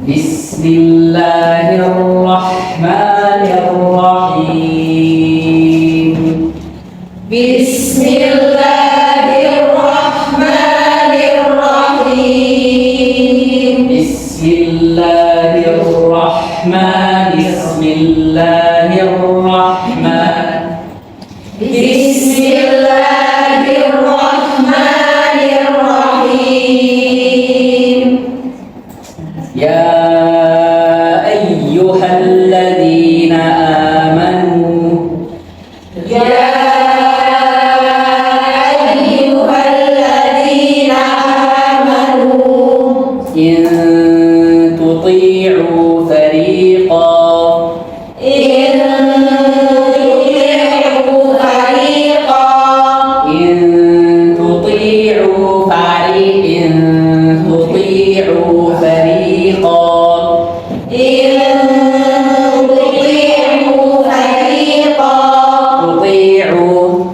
بسم الله الرحمن الرحيم بسم الله الرحمن الرحيم بسم الله الرحمن بسم الله الرحمن بسم الله الرحمن الرحيم يا أيها الذين آمنوا يا أيها الذين آمنوا إن تطيعوا فريقا إن تطيعوا فريقا إن تطيعوا فريقا إن تطيعوا فريقا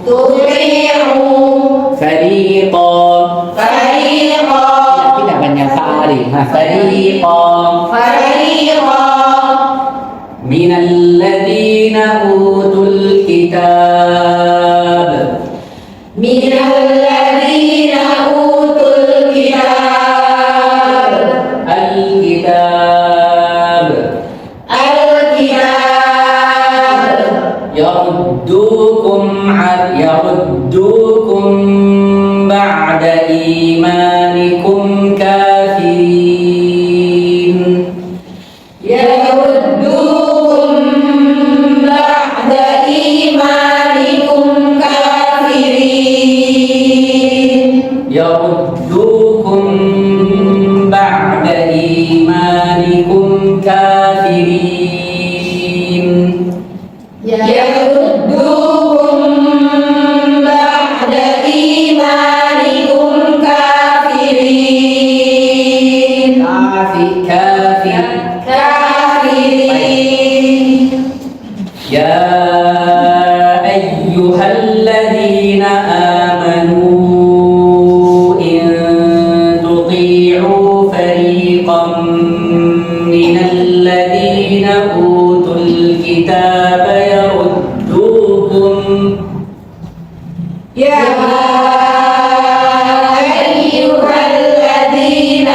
تطيعوا فريقا فريقا tidak banyak فريقا فريقا من الذين أوتوا الكتاب من الذين أوتوا الكتاب الكتاب يردوكم بعد إيمانكم كافرين يردوكم بعد إيمانكم كافرين يردوكم بعد إيمانكم كافرين يردوكم بعد إيمانكم كافرين كافرين يا أيها الذين آمنوا إن تطيعوا فريقا من الذين أوتوا الكتاب يردوكم يا أيها الذين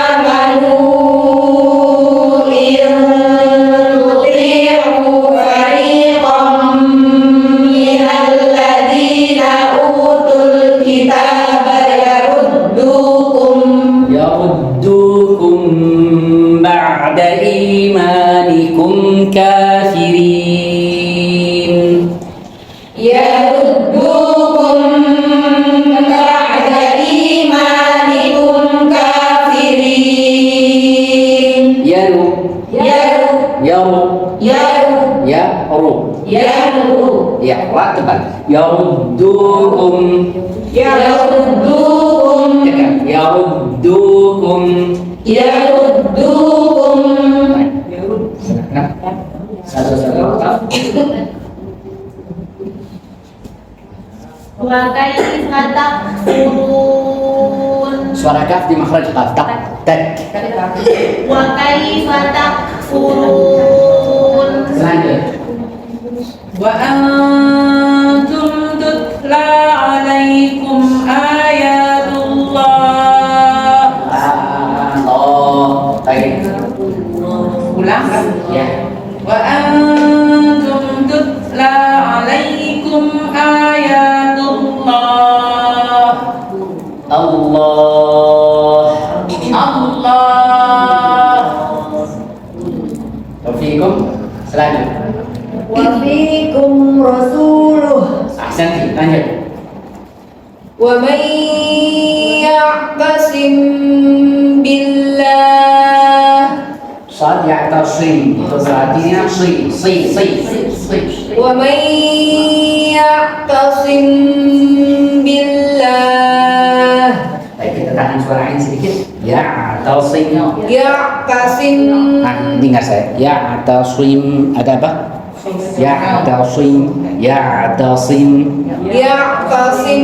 آمنوا إن تطيعوا فريقا من الذين أوتوا الكتاب يردوكم بعد إيمانكم كافرين يردوكم بعد إيمانكم كافرين يرو ya ra tebal yaruddukum wa kaifa takfurun suara kaf di makhraj kaf tak wa kaifa takfurun lanjut wa antum tutla alaikum ayatullah ulang kan ya wa antum tutla alaikum ayatullah Allah Taufikum selanjutnya wa fiikum rasuluh ahsanti lanjut wa man ya'tasim billah Sad ya'tasim itu berarti wa man ya'tasim billah. Baik, kita tahan suara ini sedikit. Ya'tasim. Nah, dengar saya. Ya'tasim ada apa? Ya'tasim Ya'tasim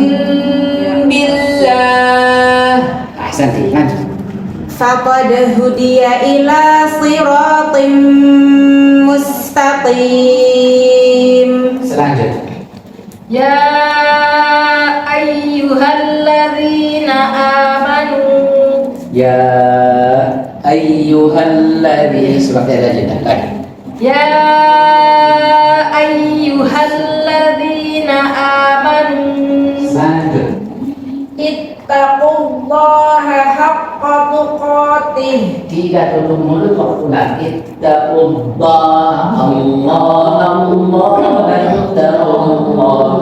billah. Ahsanti, lanjut. faqad hudiya ila siratim mustaqim. Selanjutnya. Ya ayyuhalladzina amanu. Ya ayyuhalladzina, seperti ada jeda lagi. Ya ayyuhalladzina amanu. Selanjutnya. Ittaqullaha haqqa tuqatih. Tidak tutup mulut waktu lagi. Ittaqullah, Allah, ittaqullah.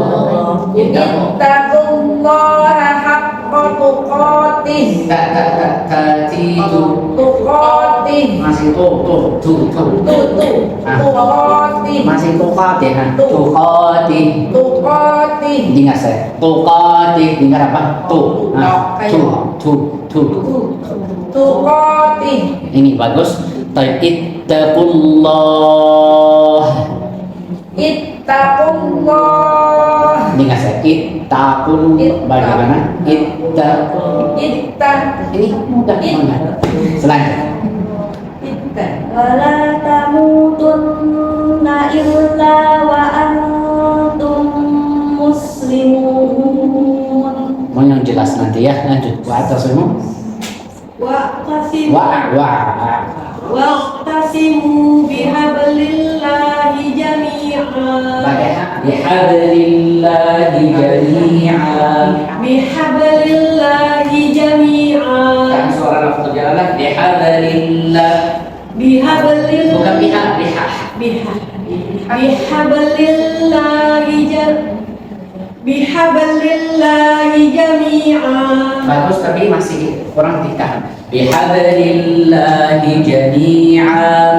Ittaqullaha haqqa tuqatih. Tuqatih. Masih Tuqatih. masih tuqatih, tuqatih. Tuqatih. Dengar saya, tuqatih, dengar apa? Tuqatih. Ini bagus. Ittaqullah. Ittaqullah. Dengar saya, ittaqul. Bagaimana? Ini mudah banget. Selanjutnya. Wala tamutunna illa wa antum muslimun. Mau yang jelas nanti ya. Lanjut. Wa atasimu. Wa'tasimu bihablillahi jami'an. Bihablillahi jami'an. Bihablillahi jami'an. Kan suara lafaz jalan. Bihablillah. Bihablillah. Bukan biha, biha. Bihablillahi jami'an. Bagus tapi masih kurang ditahan. Bihablillahi jami'an.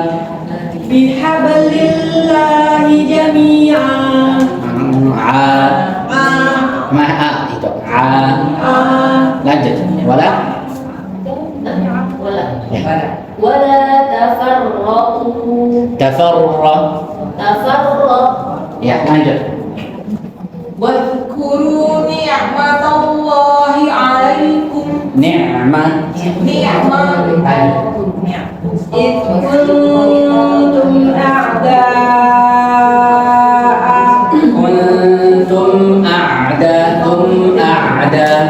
Bihablillahi jami'an. Ma'a itu lanjut. Wala. Wala tafarraqu. Tafarraq. Ya, lanjut. Wadhkuru ni'matallahi 'alaikum. Ni'mat. Id kuntum a'da'a. Kuntum a'da. Kuntum a'da'a.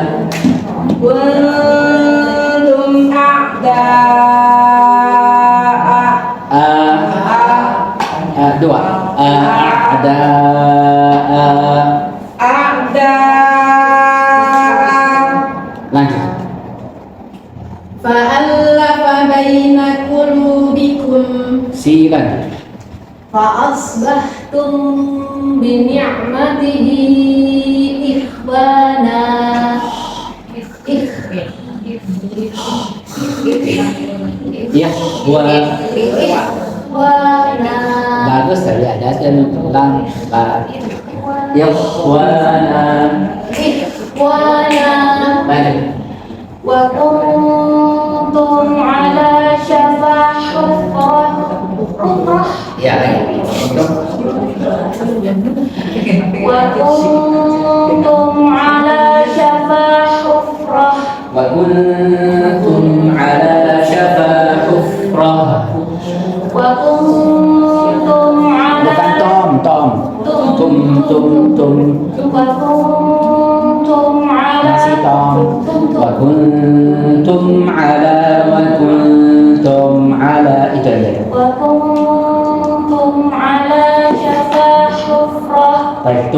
Dua. A'da. Lanjut. Fa'allafa baina qulubikum. Silakan. Fa'asbahtum bi ni'matihi ikhwana. Ya, Ikhwana. bagus tadi ada dan ulang. Ya, Ikhwana. Lanjut. Wa kuntum ala syafa hufrah. Ya, lagi. Wa kuntum ala syafa hufrah. Wa kuntum ala syafa hufrah. Wa kuntum ala Bukan tom. Wa kuntum ala Masih tom. Wa kuntum ala itu aja. Wa kuntum ala syafa hufrah. Baik,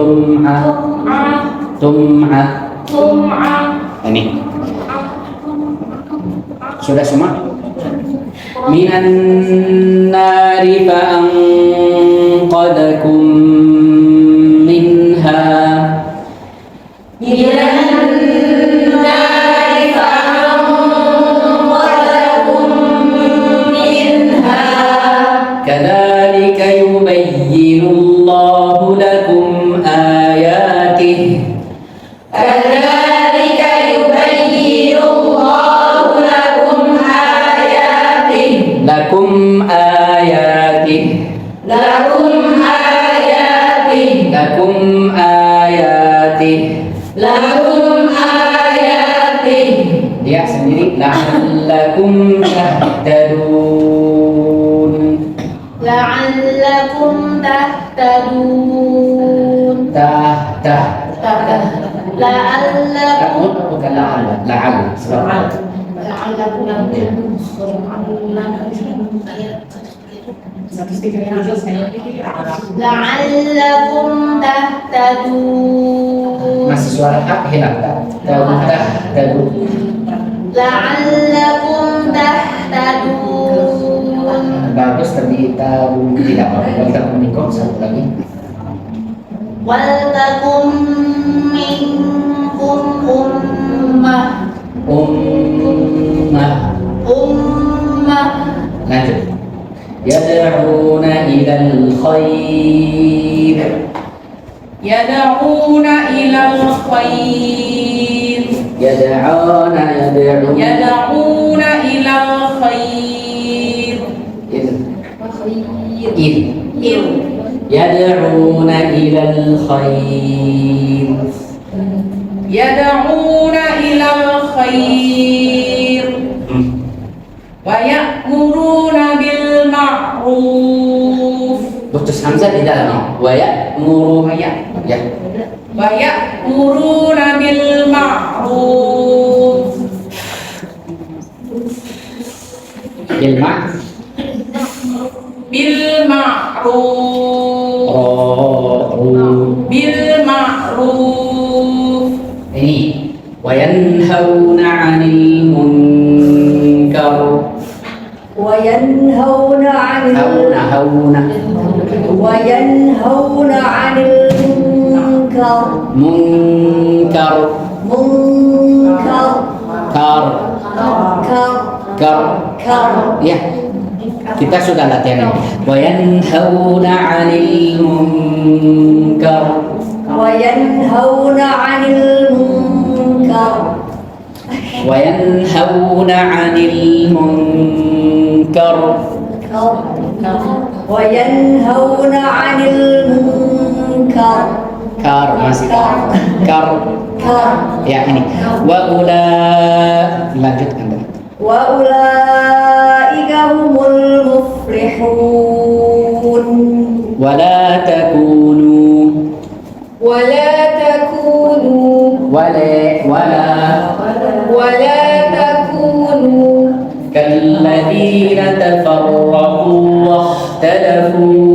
Tum'a. Ini sudah semua. Minan nari fa'anqadakum minha. كذلك يبين الله لكم آياته. لكم آياته. la'allakum tahtadun. لعلكم تهتدون لعلكم bukan la'al sebab لعلكم تهتدون masih suara hak hilang tak? Tahtadun. لعلكم تهتدون Bagus tadi tidak apa-apa. Kita menikah satu lagi. ولتكن منكم أمة أمة Lanjut. Yad'una ilal khair. يدعون إلى الخير Yad'una يدعون إلى الخير Yad'una ilal khair. يدعون إلى الخير ويأمرون بالمعروف Putus hamzah di dalamnya. Wa ya'muru ya. ويأمرون بالمعروف بالمعروف Ini wa yanhauna 'anil munkar. وينهون عن Hauna وينهون عن المنكر munkar منكر kar كر kar كر ya. Kita sudah latihan ini. Wa yanhauna 'anil munkar. وينهون عن المنكر Wa yanhauna 'anil munkar. وينهون عن المنكر Kar masih kar. كر Ya ini. Lanjut Anda. وأولئك هم المفلحون Wala takunu ولا تكونوا ولا تكونوا كالذين تفرقوا واختلفوا.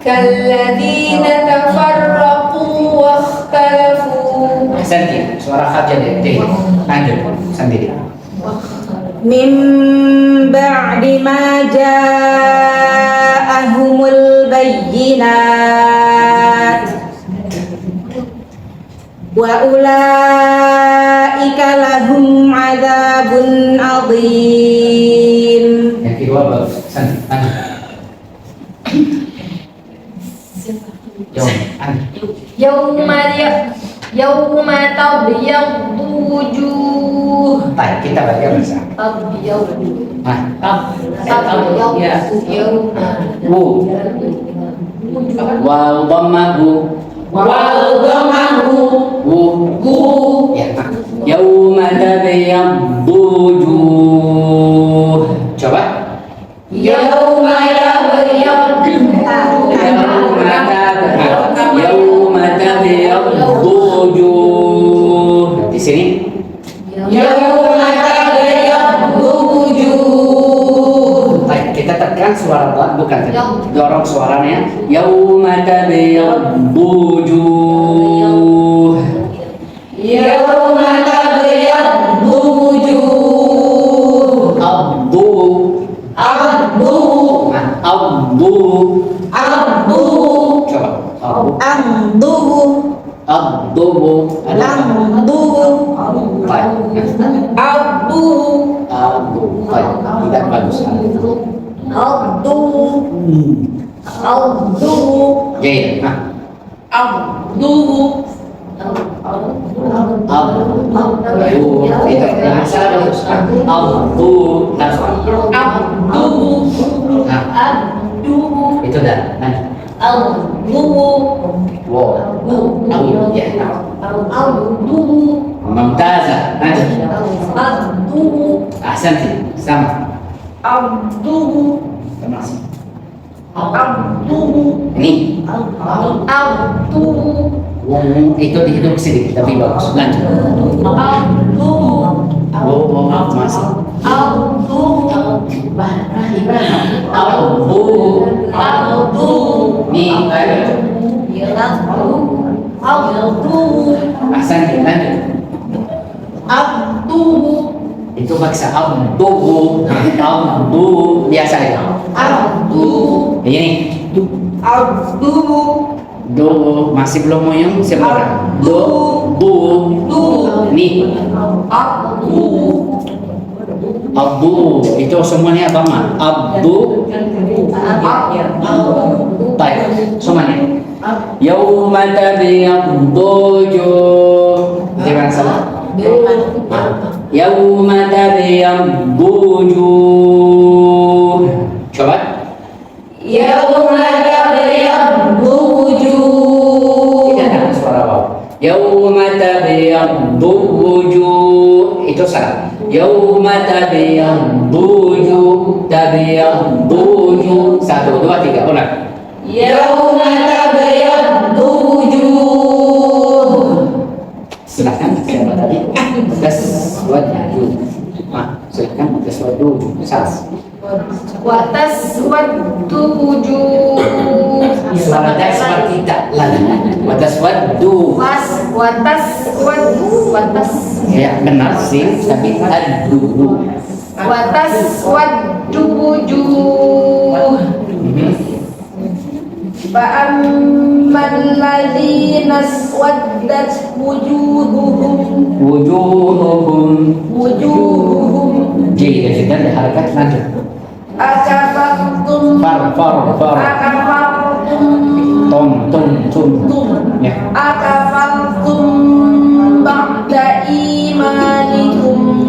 كالذين تفرقوا واختلفوا Ahsanti, suara khat jadi. Lanjut sendiri. من بعد ما جاءهم البينات وأولئك لهم عذاب عظيم. Yang kedua bagus. Sandi. Lanjut. يوم يوم تبيض وجوه Baik, kita baca bersama. تبيض Nah, تبيض Ya. يوم wu wal dhammahu wu ya. Yauma tabyaddu wujuh. Coba. يوم Yauma tabyaddu wujuh. Di sini. Baik, kita tekan suara dot bukan dorong suaranya. Yauma tabyaddu wujuh. Abdu. Abdu. Coba. Abdu. Ada baik. Abdu. Baik. Tidak bagus. Jadi, عبده itu bahasa bagus. Abdu. Nah, itu dah. Nah, wow. Ya. Mumtazah. Lanjut. Abduhu. Ahsanti. Sama. Abduhu. Sama sih. Abduhu. Ini. Abduhu. Itu dihidup sedikit tapi bagus. Lanjut. Abduhu. Masih. Abduhu. Abduhu. Nih, lanjut. Abduhu. Ahsanti. Lanjut. Abduhu. Itu paksa abdu biasa ya. Abduhu. Ini Abduhu. do masih belum moyong semua. Do nih abdu itu semuanya apa mah? Abdu baik semuanya. Yauma tabyaddu wujuh. Jangan salah. Yauma tabyaddu wujuh. Coba. Yauma tabyaddu wujuh. Tidak ada suara waw. Yauma tabyaddu wujuh. Itu salah. Yauma tabyaddu wujuh. Tabyaddu wujuh. 1, 2, 3 ulang. Yauma tabyaddu wujuh. Silahkan siapa tadi? Taswaddu. Silahkan taswaddu. Sas. Wataswaddu wujuh. Suara das seperti tak lagi. Wataswaddu. Watas. Ya benar sih, tapi addu. Wataswaddu wujuh. Fa'ammal ladzina aswaddat wujuhuhum. Wujuhuhum. Jadi jadikan harakat lanjut. Akafartum. Far. Akafartum. Tum. Ya. Akafartum ba'da imanikum.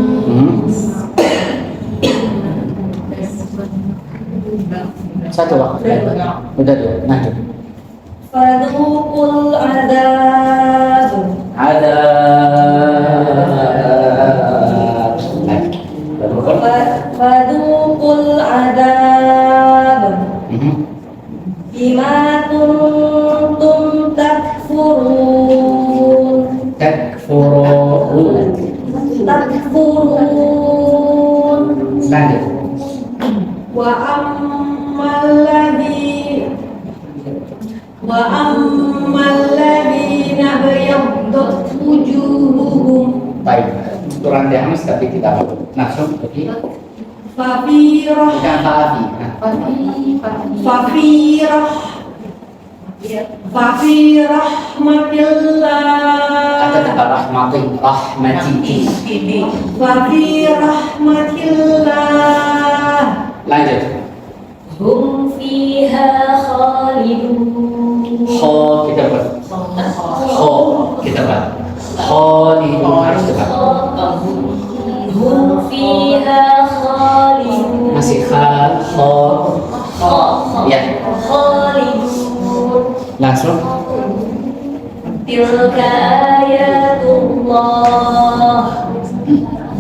Satu waktu. Udah dua. Lanjut. Fadhuqul adzab. Ada. Lanjut. Fadhuqul adzab. Bima kuntum takfurun. Takfurun. Lanjut. Wa ammal ladzina bayaddat wujuhuhum. Baik. Kurang diamas tapi kita langsung pergi. Fafirah. Bukan Faafi. Fafi rahmatillah. Ada tempat rahmati. Fafi rahmatillah. Lanjut. Hum fiha khalidun. Kita buat. Itu harus tepat. Hum fiha khalidun. Masih ya. Khalidun. Langsung. Tilka ayatullah.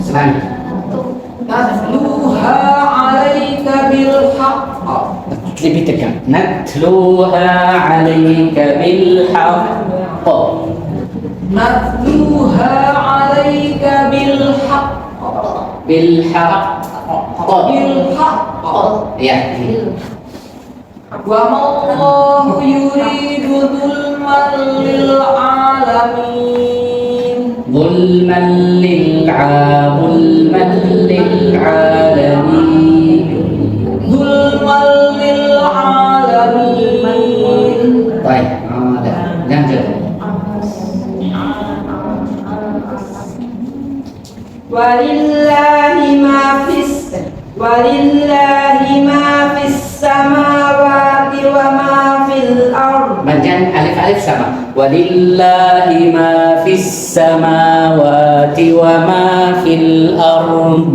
Selanjutnya. Natluha 'alaika bil haqq. Lebih tegang. Natluha 'alaika bil haqq. Natluha 'alaika bil haqq. Bil haqq. Bil haqq. Ya. Wa mallahu yuridu dzulman lil 'alamin. Zulman lil 'alamin. Dzulman lil 'alamin. Baik. Lanjut. Walillahi ma fis samawati wa ma fil ard. Bacaan alif sama. Walillahi ma fis samawati wa ma fil ard.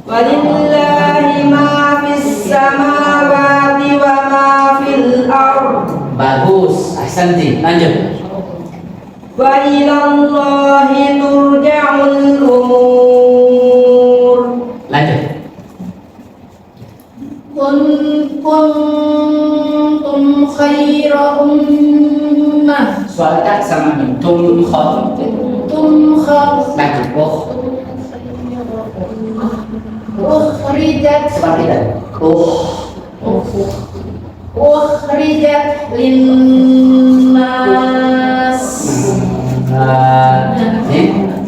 Walillahi ma fis samawati wa ma fil ard. Bagus. Ahsanti. Lanjut. Wa ilallahi turja'ul umur. kuntum khaira ummah. Suara tak sama tum khaf. Kuntum Lagi ukhrijat seperti tadi. ukhrijat linnas.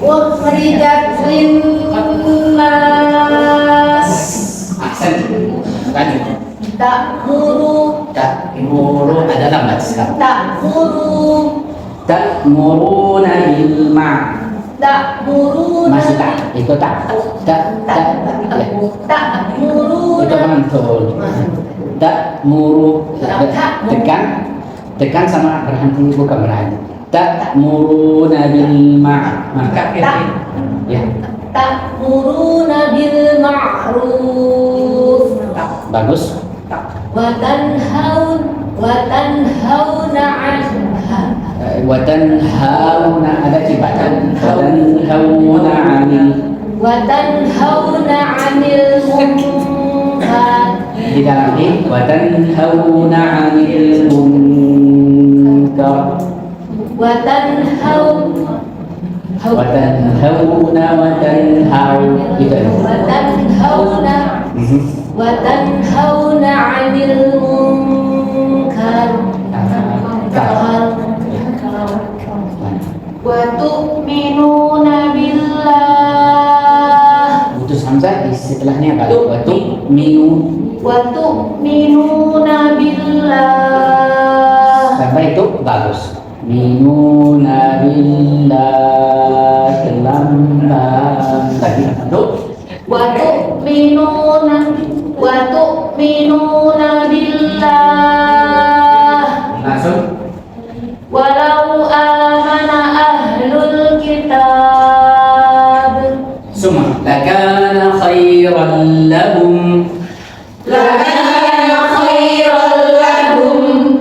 Ukhrijat linnas. Aksen. Lanjut. Ta'muru Ada lambat sekarang. ta'muruna Bil ma'ruf. Masih tak? Itu tak. Ya. ta'muruna Itu mantul. Ta'muru. Tekan sama berhenti, bukan berhenti. Ta'muruna bil ma'ruf. Maka ya. ta'muruna bil ma'ruf Bagus. wa tanhauna 'anil Wa tanhauna ada ciptaan. wa tanhauna 'anil munkar Di dalam ini wa tanhauna 'anil munkar. wa tanhauna Wa tanhau itu. wa tanhauna 'anil munkar wa tu'minuna billah Putus hamzah setelahnya apa? Wa tu'minuna billah sampai itu bagus. Minuna billah lamban lagi. wa tu'minuna billah Langsung. walau amana ahlul kitab Semua. Lakana khairan lahum.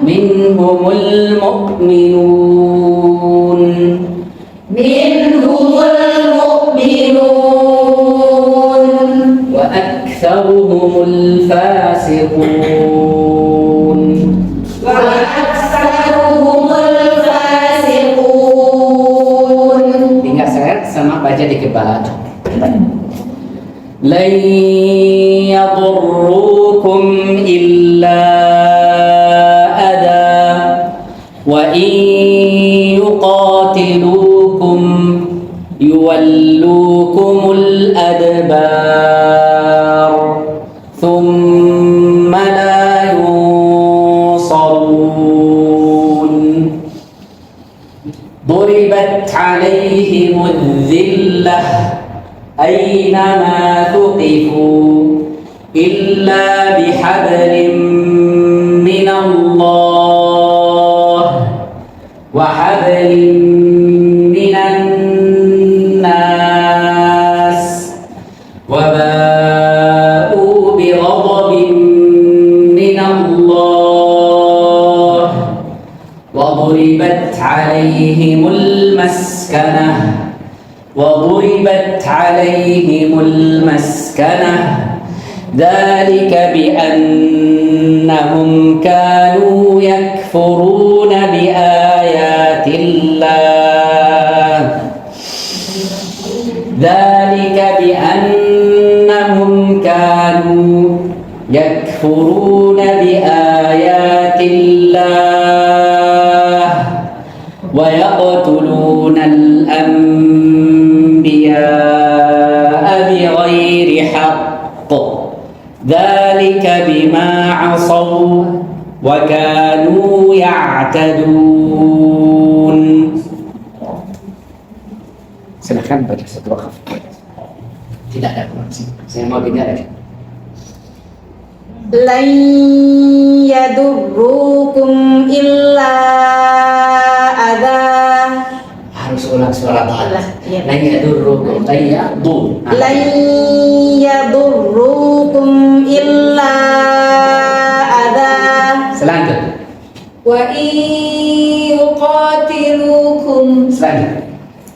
Minhumul mu'minun. Wa aktsaruhumul fasiqun. Tinggal seret sama baca di kepala. Lan yadurrukum illa adha wa in yuqatilukum yuwallukumul adbar thumma la yunsarun. ضربت عليهم الذلة أينما ثقفوا إلا بحبل من الله وحبل من الناس وباءوا بغضب من الله وضربت عليهم المسكنة ذلك بأنهم كانوا يكفرون بآيات الله ويقتلون الأنبياء بغير حق ذلك بما عصوا وكانوا يعتدون. Silakan baca satu wakaf. Tidak ada koreksi. Saya mau dengar aja. Lan yadurrukum illa adha. Harus ulang suara Allah. Iya. Lan yadurrukum Lan yadurrukum illa adha. Selanjutnya. Wa in yuqatilukum Selanjutnya.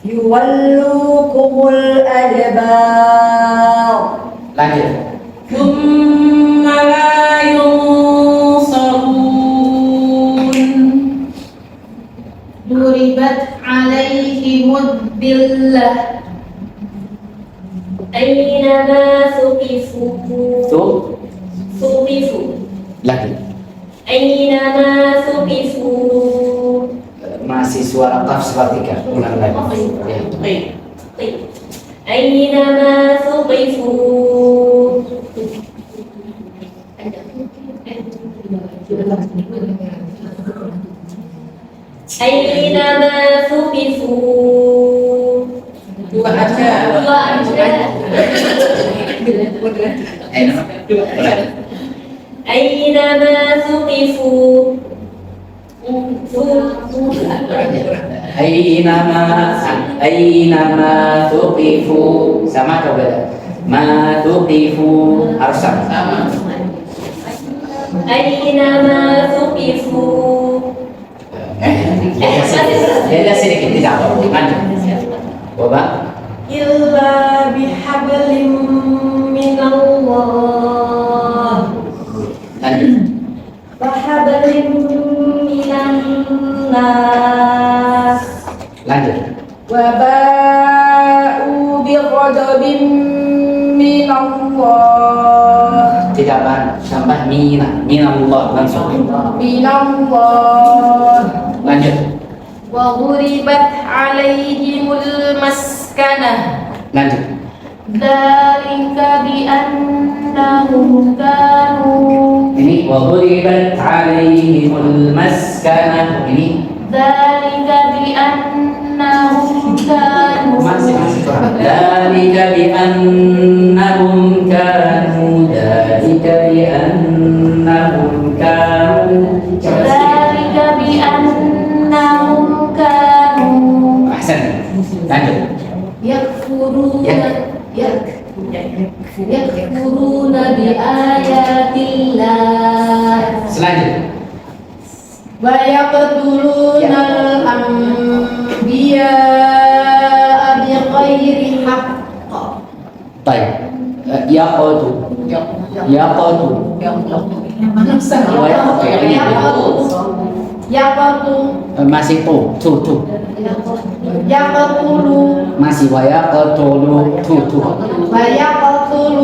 yuwallukumul adbar Lanjut. thumma la أينما ثقفوا lagi. أينما ثقفوا Masih suara kaf sepertiga. Ulang lagi. Ya. أينما ثقفوا أينما ثقفوا Dua aja. أينما ثقفوا Ainama tuqifu sama atau beda? Ma tuqifu harus sama. أينما ثقفوا Beda sedikit tidak apa. Lanjut. Coba. إلا بحبل من الله Lanjut. وحبل من الناس Lanjut. وباءوا بغضب من الله Tidak apa. Tambah minallah langsung. من الله Lanjut. وضربت عليهم المسكنة Lanjut. ذلك بأنهم كانوا Ini waduribat alaihimul maskanah. Ini ذلك بأنهم كانوا masih kurang. Dzalika bi annahum kanu ذلك بأنهم كانوا Ahsan. Lanjut. يكفرون Ya. يكفرون بآيات الله Selanjutnya. ويقتلون الأنبياء بغير حق Baik. Yaqatu. Masih tu. يقتل Masih wa yaqtulu tu. ويقتل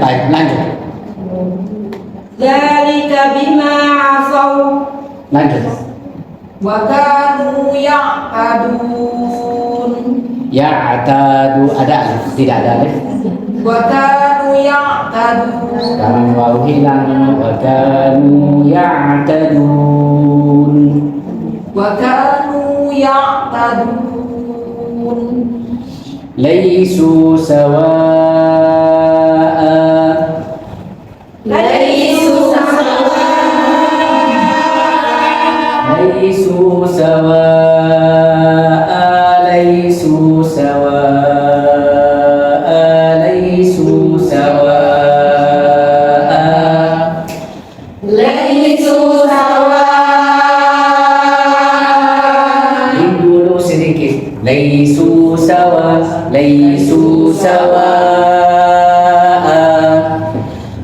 Baik, lanjut. ذلك بما عصوا Lanjut. وكانوا يعتدون Ya'tadu ada alif, tidak ada alif. وكانوا يعتدون Sekarang waw hilang. Wa kanu ya'tadun. وكانوا يعتدون Laisu sawa'a. ليسوا Laisu sawa'a. Laisu sawa'a. Laisu sawa'a. ليسوا سواء Ini dulu sedikit. Laisu sawa. Laisu sawa'a.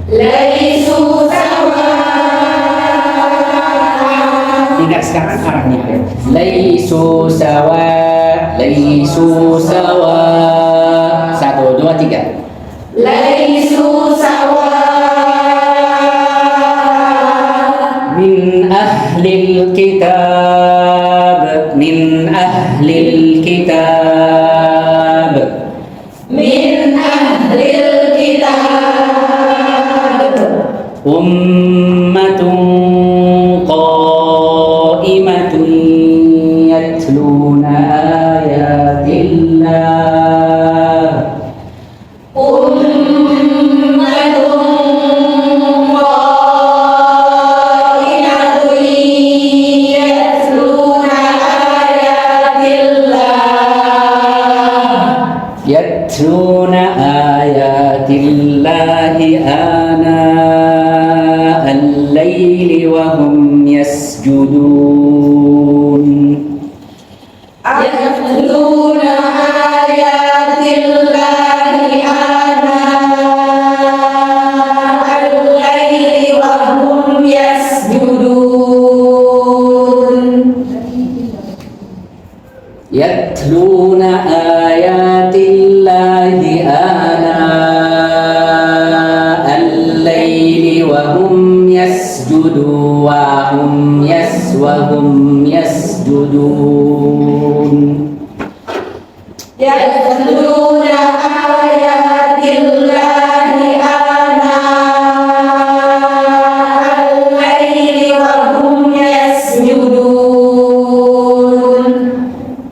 ليسوا سواء Ingat sekarang arahnya. Laisu sawa. Laisu sawa. 1, 2, 3. ليسوا سواء Min ahlil kitab. Min ahlil kitab. من أهل الكتاب Ummatun qa'imatun yatluna ayatillah. أمة قائمة يتلون آيات الله Yatluna ayatillahi ana al-laili wa hum yasjudun. يتلون آيات الله آناء الليل وهم يسجدون Yatluna ayatillahi ana وهم يسجدون يتلون آيات الله آناء الليل وهم يسجدون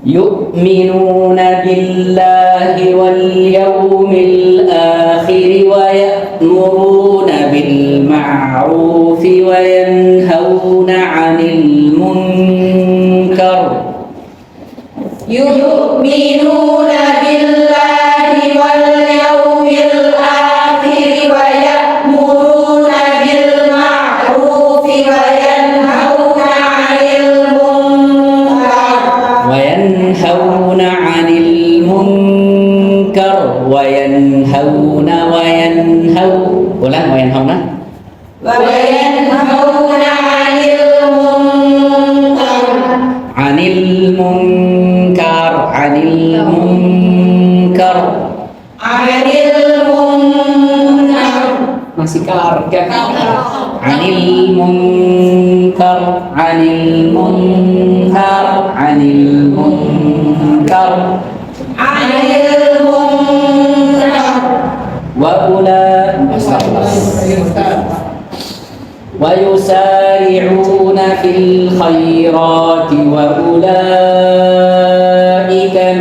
يؤمنون بالله واليوم الآخر ويأمرون بالمعروف وينهون عن المنكر يؤمنون بالله واليوم الآخر ويأمرون بالمعروف وينهون عن المنكر ulang وينهون عن المنكر masih kar عن المنكر ويسارعون في الخيرات وأولئك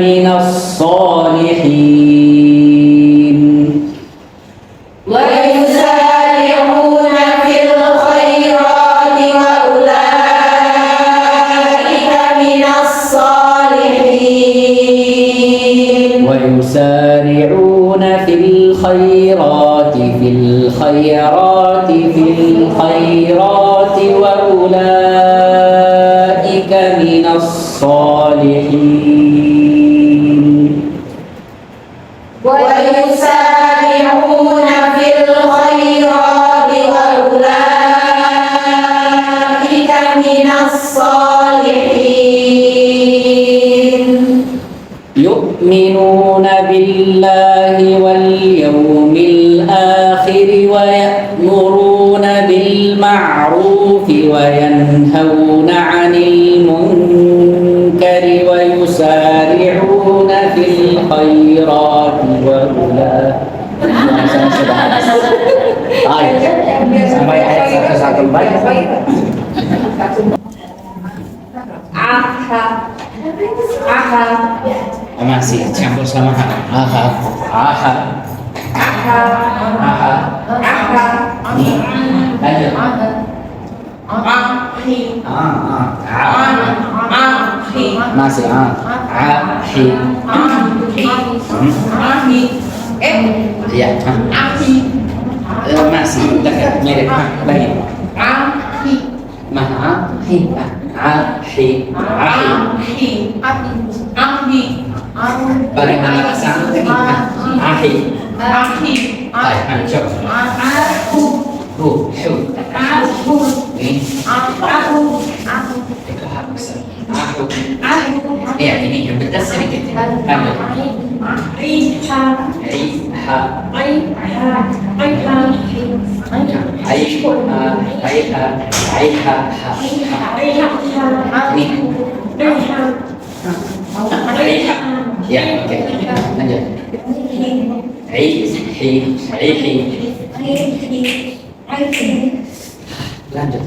من الصالحين ويسارعون في الخيرات وأولئك من الصالحين ويسارعون في الخيرات وأولئك من الصالحين ويسارعون في الخيرات وأولئك من الصالحين يؤمنون بالله واليوم الآخر ويأمرون بالمعروف وينهون عن المنكر ويسارعون في الخيرات وأولئك sampai ayat 1 baik. Masih campur sama aha. Lanjut. Masih ya. Masih dekat mirip lagi. Bagaimana kesan ahi? Baik, coba. Ya, ini yang betul sedikit. Ya, oke. Lanjut. Lanjut.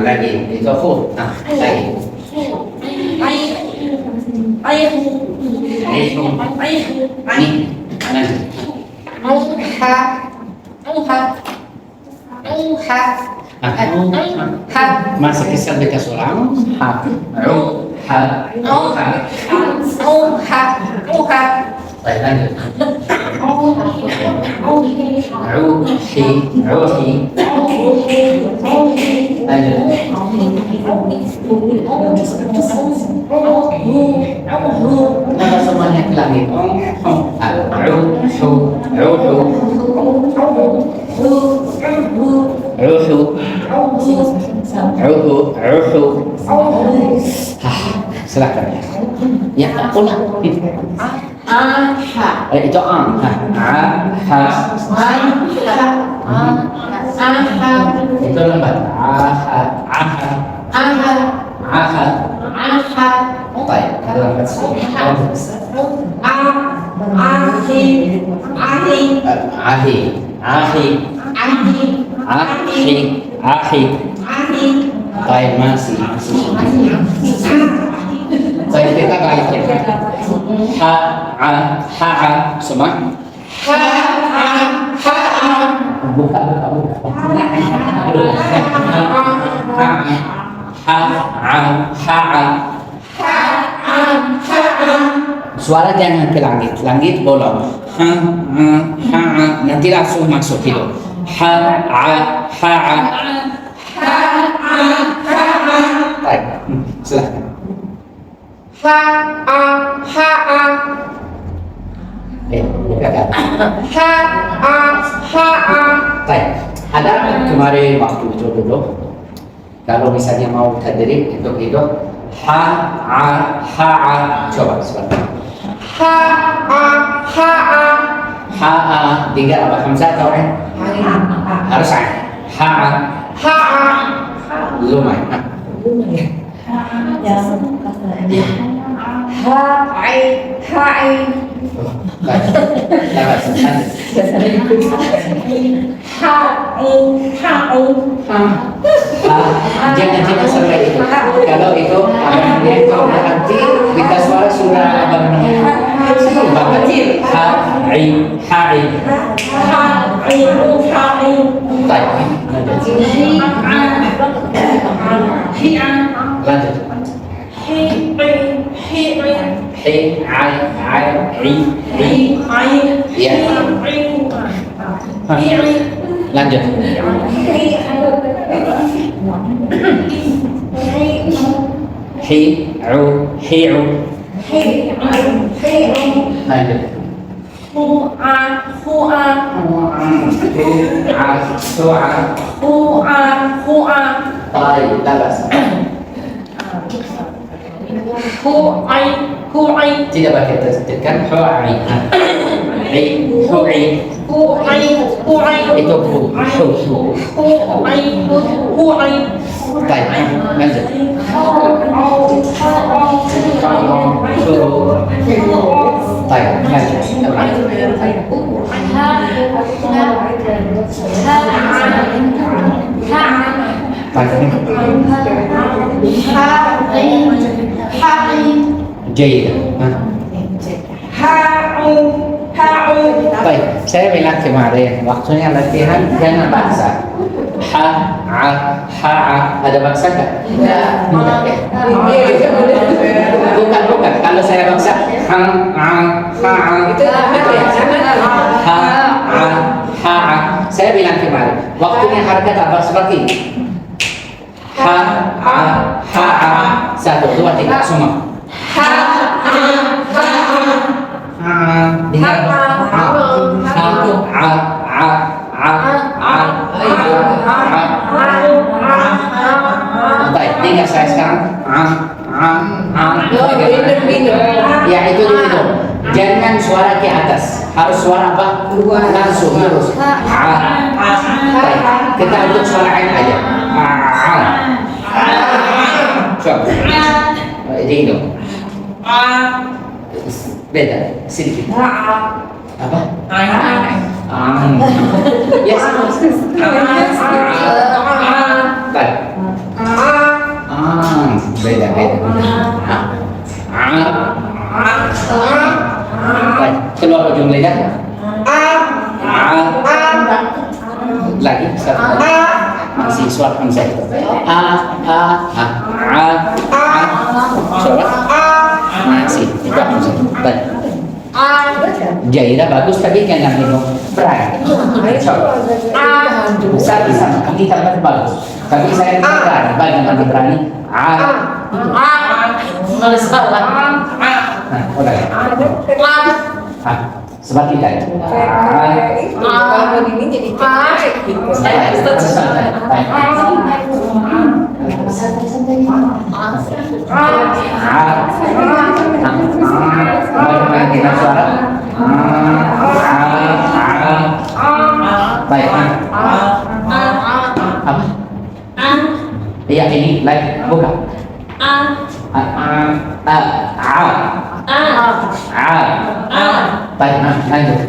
Lagi itu aku. Lagi. Masih kisah dekat sulam. Baik, lanjut. Ruhi. Lanjut. Kenapa semuanya ke langit? Ruhu. Silakan ya. Ya, ulang. Aha. Itu ang. Ha. Aha. Itu lembat. Aha. Aha. Aha. Aha. Baik. Itu lembat sedikit. Ahi. Ahi. Baik, masih. Baik, kita balik ya. Ha. Semua. Buka. Suara jangan ke langit bolong. Nanti langsung masuk hidung. Baik, silakan. Bukakan. Baik, ada kemarin waktu itu dulu. Kalau misalnya mau tadrib untuk itu coba sebentar. Tiga apa hamzah atau harus lumayan. Jangan sampai itu. Kalau itu kalau nanti kita suara sudah kecil. Lanjut. Lanjut. Lanjut. Baik, labas. Tidak pakai tasdidkan. Itu baik, lanjut. Baik, Jaya. Baik, saya bilang kemarin waktunya latihan jangan baksa. Ada baksa nggak? Bukan. Kalau saya baksa, saya bilang kemarin waktunya harakat apa seperti ini. 1, 2, 3 semua. Dengar. Baik, dengar saya sekarang. Ya, itu dulu. Jangan suara ke atas, harus suara apa? Langsung terus. Baik, kita untuk suara ain aja. Coba. Ini dong. Beda, sedikit. Apa? Yes. Baik. Beda. Baik, keluar ujung lidah. Lagi satu. Masih suara hamzah itu. Coba. Masih itu hamzah. Baik. Jaira bagus tapi jangan minum berat. Coba. Bisa kita tambah bagus. Tapi saya tidak berani. Bagaimana berani? Nah, udah. Seperti tadi. Kalau ini jadi dengan suara baik. Apa? Iya ini like buka. Baik, lanjut.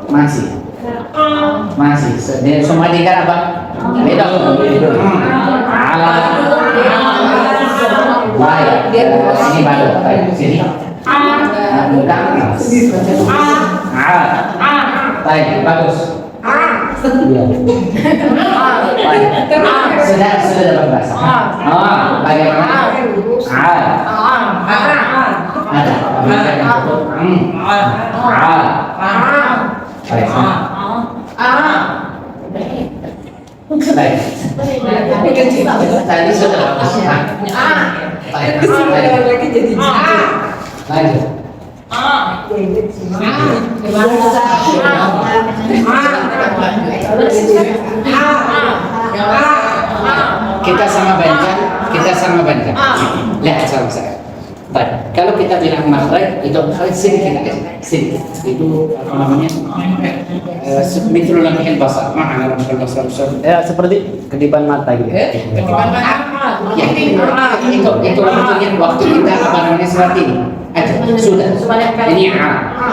Masih. Semua dengar apa? Beda. Baik. Ini baru. Baik, sini. Buka. Baik, bagus. Baik. Sudah dapat bahasa. Bagaimana? Ada. Baik. Tadi sudah bagus. Baik. Lanjut. Kita sama baca. Lihat sama saya. Baik. Kalau kita bilang makhraj itu sini kita sini. Itu apa namanya? Mithlul lamhil basar. Ma'ana lamhil basar. Ya seperti kedipan mata gitu. Kedipan mata. Ya, itu bentuknya waktu kita apa namanya seperti ini. Aja, sudah. Ini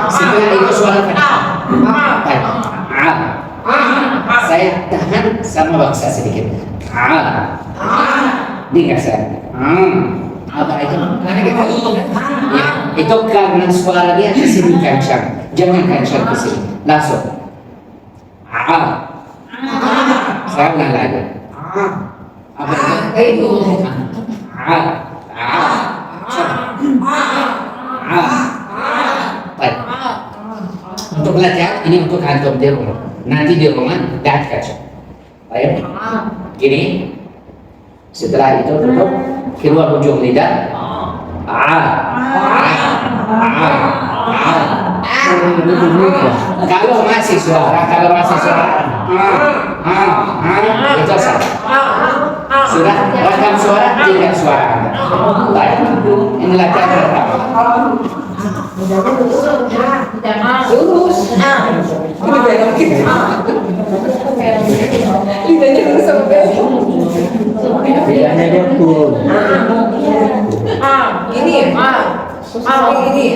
setelah itu suara baik. Saya tahan sama baksa sedikit. Dengar saya. Apa itu? Ya, itu karena suara dia ke sini kencang. Jangan kencang ke sini. Langsung. Saya ulang lagi. Apa itu? Baik. Untuk belajar ini untuk antum di rumah. Nanti di rumah lihat kaca. Baik. Gini. Setelah itu tutup keluar ujung lidah. Kalau masih suara itu sah. Sudah rekam suara tidak suara. Baik. Inilah cara pertama. Lurus. Lidahnya lurus sampai. Lidahnya dia turun. Ini ini.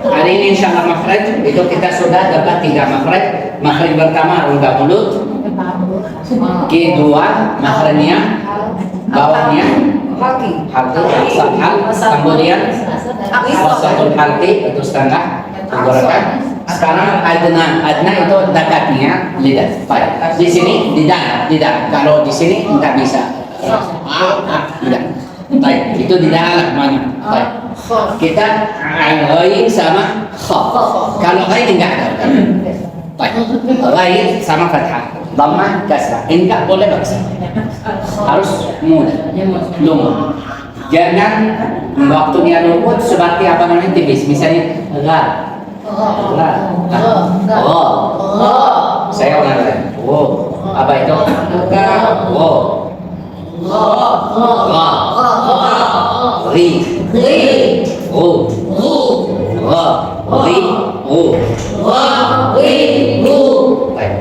Hari ini insya Allah makhraj itu kita sudah dapat 3 makhraj. Makhraj pertama rongga mulut, kedua makhrajnya bawahnya hati, kemudian wasatul hati itu setengah tenggorokan. Sekarang adna itu dekatnya lidah. Baik. Di sini tidak. Kalau di sini tidak bisa. Tidak. Baik. Itu di dalam mana? Baik. Kita ghain sama kha. Kalau ghain enggak ada. Baik. Ghain sama fathah, dhammah, kasrah. Enggak boleh baksa. Harus mudah. Lumut. Jangan waktu dia lumut seperti apa namanya tipis. Misalnya saya ulang lagi. Apa itu? Baik.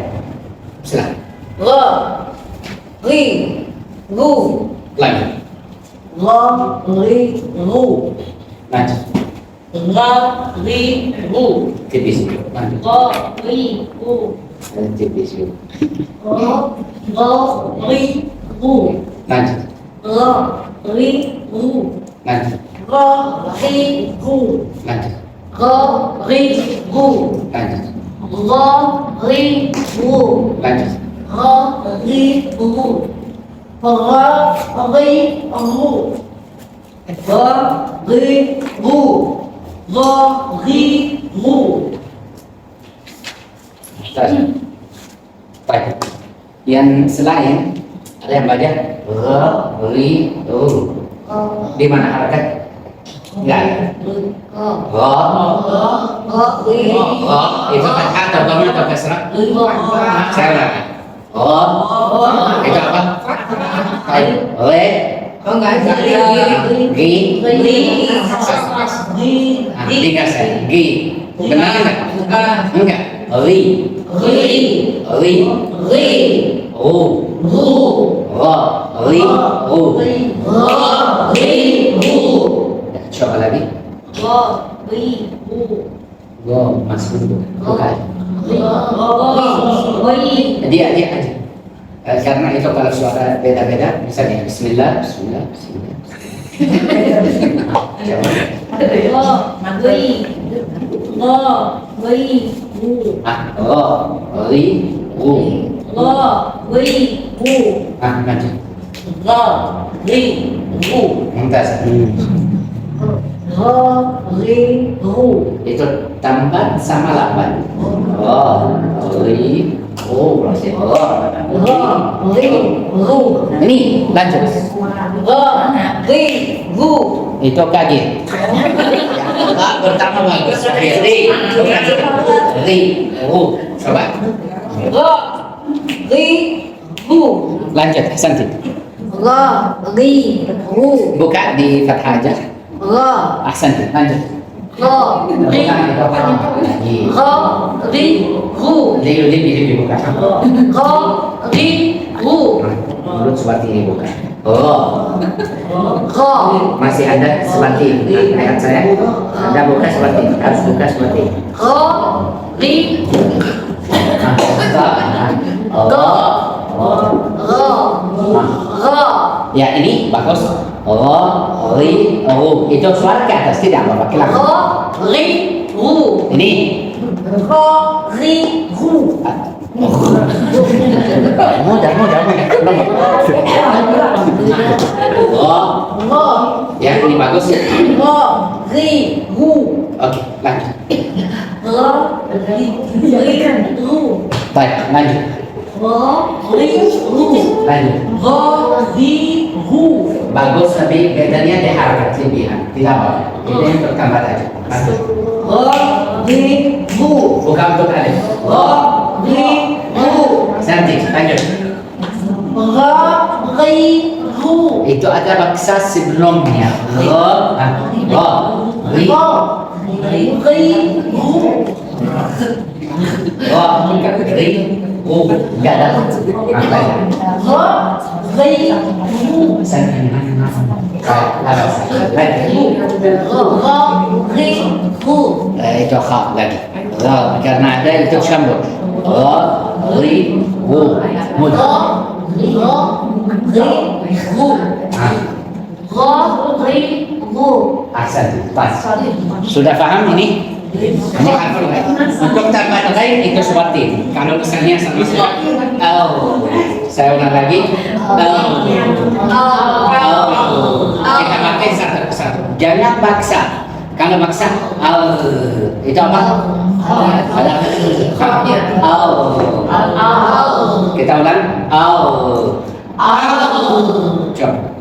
Lanjut. Tipis. Lanjut. Tipis. Lanjut. Lanjut. Baik. Yang selain ada yang baca di mana harakat? Enggak. Gha. Gha. Itu fathah atau dhamma atau kasrah? Salah. Gha. Itu apa? Le. Oh enggak Gi. Tiga saya. Gi. Benar enggak? Enggak. Ri. Ru. Gha. Ri. Ru. Coba lagi. Go, masuk dulu. Bukan. Dia aja. Karena itu kalau suara beda-beda, misalnya Bismillah. Lanjut. Mumtaz. Itu tambat sama lapan. Ini lanjut. Itu kaget. Pertama bagus. Coba. Lanjut, Santi. Buka di fathah aja. Ahsanti, lanjut. Lebih buka. Mulut seperti ini buka. Masih ada seperti ini. Lihat saya. Anda buka seperti ini. Harus buka seperti ini. Ya ini bagus. Itu suara ke atas tidak apa-apa. Ini. Mudah. Ya ini bagus. Oke, lanjut. Baik, lanjut. Bagus, tapi bedanya di harakat lebihan. Tidak apa-apa. Itu yang bertambah aja. Bukan untuk alif. Santi, lanjut. Itu ada baksa sebelumnya. Enggak ada. Itu kha lagi. Karena ada itu campur. Ahsan, pas. Sudah paham ini? Ini hafal kan? Untuk tambahan lain itu seperti ini. Kalau misalnya saya ulang lagi. Kita pakai satu persatu. Jangan paksa. Kalau maksa, itu apa? Ada kita ulang. Coba.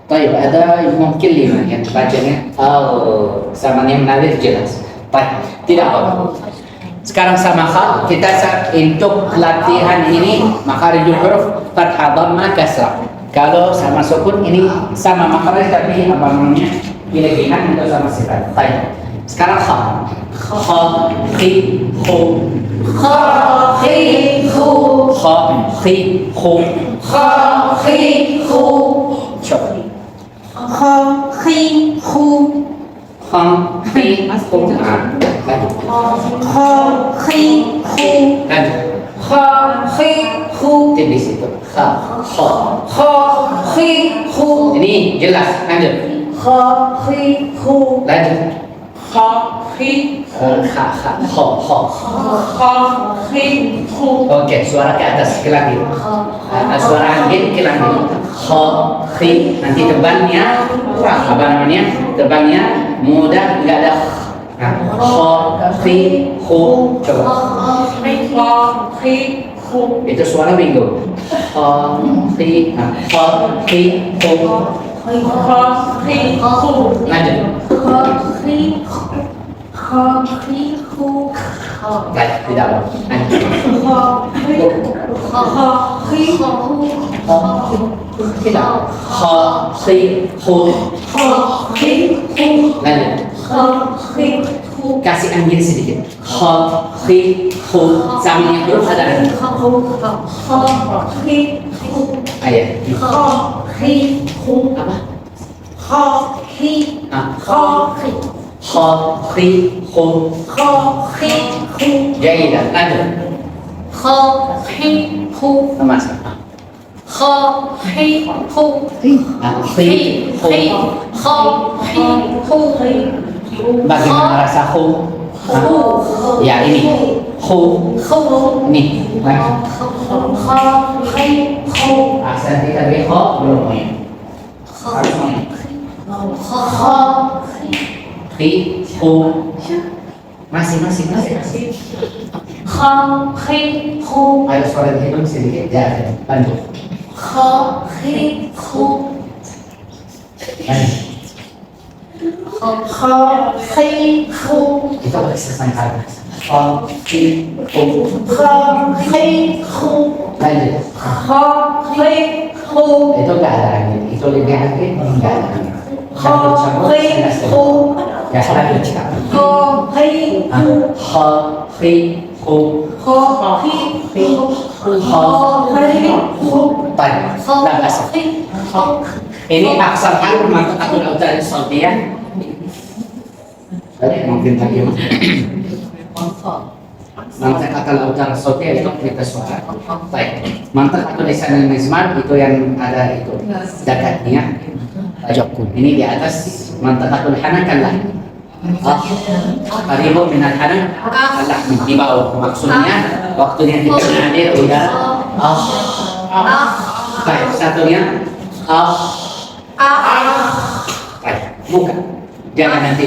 Baik, ada mungkin 5 yang bacanya sama yang mengalir jelas. Baik, tidak apa-apa. Sekarang sama kha, kita untuk latihan ini makharijul huruf fathah dhamma kasrah. Kalau sama sukun ini sama makhraj tapi apa namanya? Kelebihan itu sama sifat. Baik. Sekarang kha. Kha, khi, khu. Kha, khi, khu. Kha, khi, khu. Kha, khi, khu. Coba. Kha, khi, khu. Kha, khi, khu. Lanjut. Kha, khi, khu. Lanjut. Kha, khi, khu. Tipis itu. Kha, kha. Kha, khi, khu. Ini jelas. Lanjut. Kha, khi, khu. Lanjut. Kha, khi kha. khi khu Oke, suara ke atas ke langit. Suara angin ke langit. Kha, khi. Nanti tebalnya, apa namanya? Tebalnya mudah, enggak ada. Nah, kha, khi, khu. Coba. khi khu Itu suara bingung. Kha, khi, kha, khi, khu. khi khu Lanjut. Baik, tidak apa. Lanjut. Tidak. Kha, khi, khu. Lanjut. Kasih angin sedikit. Kha, khi, khu. Sampingnya huruf ada angin. Ayat. Apa? Kha, khi, khu. Jaidah. Lanjut. Mas. Khi, khu. Bagaimana rasa khu? Ya ini. Khu. Nih. Aksen kita di kho belum punya. Harus punya. Khi, khu. Masih. Ayo suara dihitung sedikit. Ya, lanjut. Kita boleh selesai kata. Kha, khi, khu. Lanjut. Itu enggak ada angin. Itu lebih angin enggak ada angin. Campur-campur ya, lanjut. Kha, khi, khu. Baik. Nah, asal. Ini aksar kan mantap aku udah salti ya. Tadi mungkin lagi. Mantap kata lautan salti itu kita suara. Baik. Mantap aku lisan smart itu yang ada itu dekatnya. Jakun. Ini di atas mantap aku hanakan lah. Karibu minat hanak Allah di bawah. Maksudnya waktunya kita hadir udara. Baik, satunya baik, buka. Jangan nanti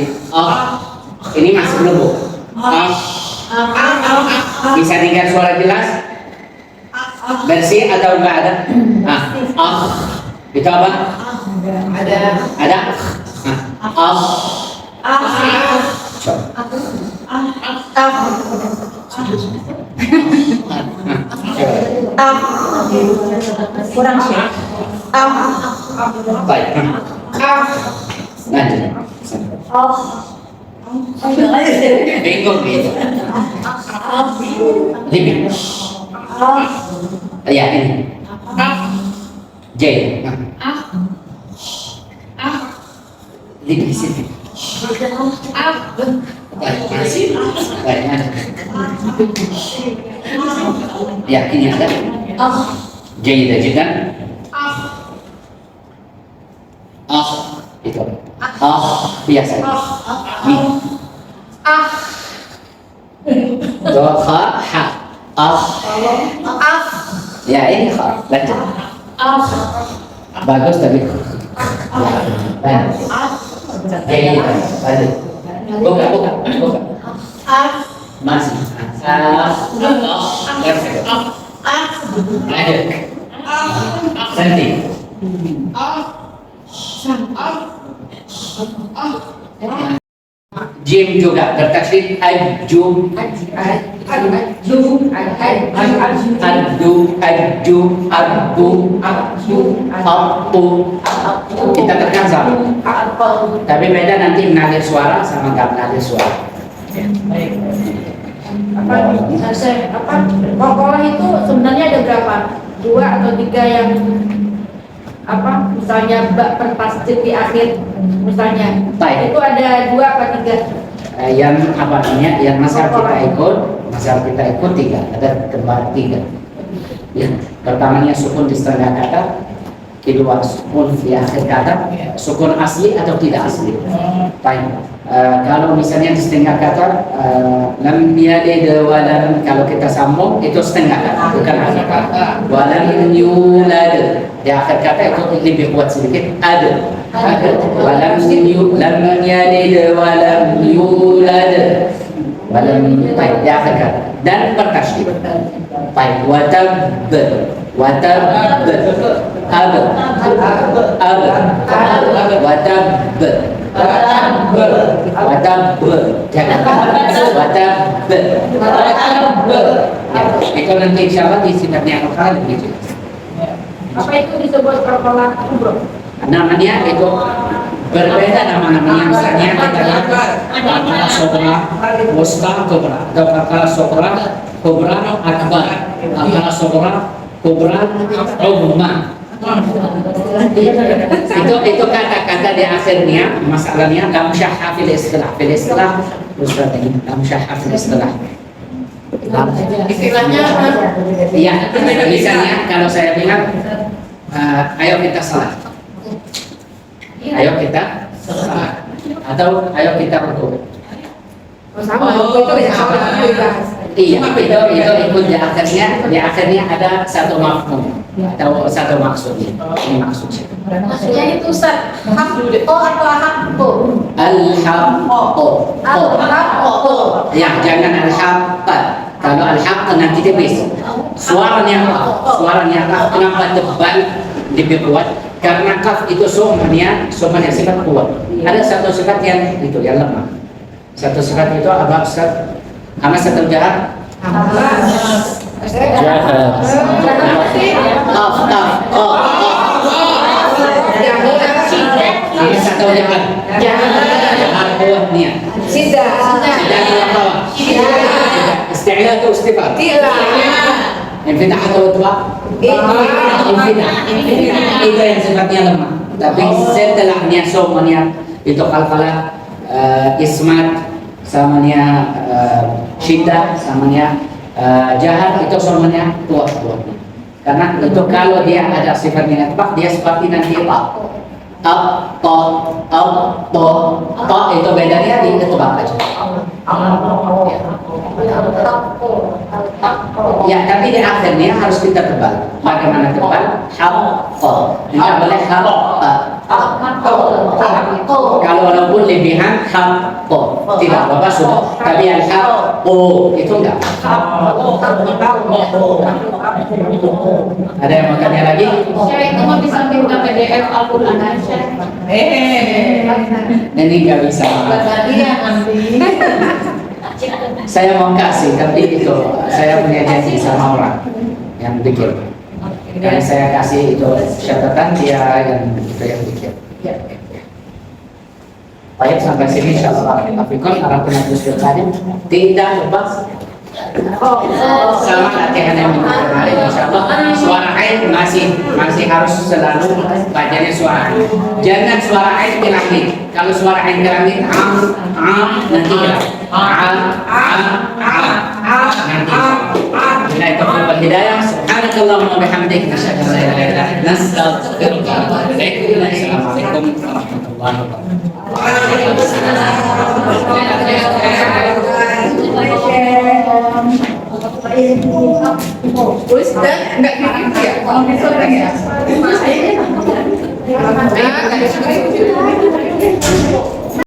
ini masih belum buka. Bisa dengar suara jelas? Bersih atau enggak ada? Itu apa? Ada? Kurang sih. Baik. Lanjut. Bingung gitu. Lebih. Ya ini. J. Lebih sini. Baik, masih. Baik, lanjut. Ya ini ada. J juga. Itu biasa. Nih. Do kha ha. Ya ini kha. Lanjut. Bagus tapi. Lanjut. Buka. Masih. Lanjut. Santi. Jim juga bertasydid ajum kita tekan sama tapi beda nanti menalir suara sama nggak menalir suara. Kokoh itu sebenarnya ada berapa? 2 atau 3 yang misalnya bak bertasydid di akhir misalnya. Baik. Itu ada 2 apa 3? Yang apa namanya? Yang mazhab kita ikut 3, ada kembar 3. Ya, pertamanya sukun di setengah kata, kedua sukun di akhir kata, sukun asli atau tidak asli. Baik. Kalau misalnya di setengah kata, lam yalid wa lam, kalau kita sambung itu setengah kata, bukan akhir kata. Wa lam yulad, di akhir kata itu lebih kuat sedikit. Ada. Wa lam yalid wa lam yulad. Wa lam, baik, di akhir kata. Dan bertasydid. Baik. Watab. Watab. Itu nanti insya Allah di sifatnya Al-Quran begitu. Apa itu disebut perkolah kubro? Namanya itu berbeda nama-namanya. Misalnya kita lihat Akala Sobra, Wusta Kubra, atau Akala Sobra, Kubra Akbar, Akala Sobra, Kubra Umma. Itu kata-kata di akhirnya, masalahnya lam syahha fil istilah. Ustaz ini lam syahha fil istilah. Istilahnya Iya, misalnya kalau saya bilang, ayo kita salat, ayo kita salat, atau ayo kita rukuk. sama, itu bisa sama dibahas. Iya, itu ikut di akhirnya ada satu mafhum atau satu maksudnya. Ini maksudnya. Maksudnya itu Ustaz, hak atau hakku? Al-haqqu. Al-haqqu. Ya, jangan al-haqqa. Kalau al-haqqa nanti tipis. Suaranya kaf kenapa tebal lebih kuat? Karena kaf itu sumbernya sifat kuat. Ada satu sifat yang itu yang lemah. Satu sifat itu apa Ustaz? Karena satu jahat. Ini satu jahat. Jahat kuatnya. Tidak. Istilah itu istifat. Infinah atau dua? Infinah. Itu yang sifatnya lemah. Tapi setelahnya semuanya itu kalfalah, ismat, samanya syiddah, samanya jahat, itu semuanya kuat. Karena itu kalau dia ada sifatnya atbaq, dia seperti nanti ta itu bedanya di itbaq aja. Ya, tapi di akhirnya harus kita tebal. Bagaimana tebal? Haqqa. Tidak boleh haqqa. Kalau walaupun lebihan haqqa, tidak apa-apa sudah. Tapi yang haqqu itu enggak. Ada yang mau tanya lagi? Saya itu mau disampaikan PDF Al-Quran aja. Ini nggak bisa. Saya mau kasih, tapi itu saya punya janji sama orang yang bikin. Dan saya kasih itu catatan dia yang bikin. Baik, sampai sini insyaallah. Afiqon harapan Gus Kadim tidak lupa sama latihan yang kemarin insyaallah. Suara ain masih harus selalu bacanya suara ain. Jangan suara ain ke langit. Kalau suara ain ke langit nanti hilang. Nanti. Bila itu berubah hidayah. Subhanakallahumma bihamdik nasyhadu an la ilaha illa anta nastaghfiruka wa natubu ilaik. Assalamualaikum warahmatullahi wabarakatuh. Ustaz, enggak gitu ya? Kalau besok ya? Saya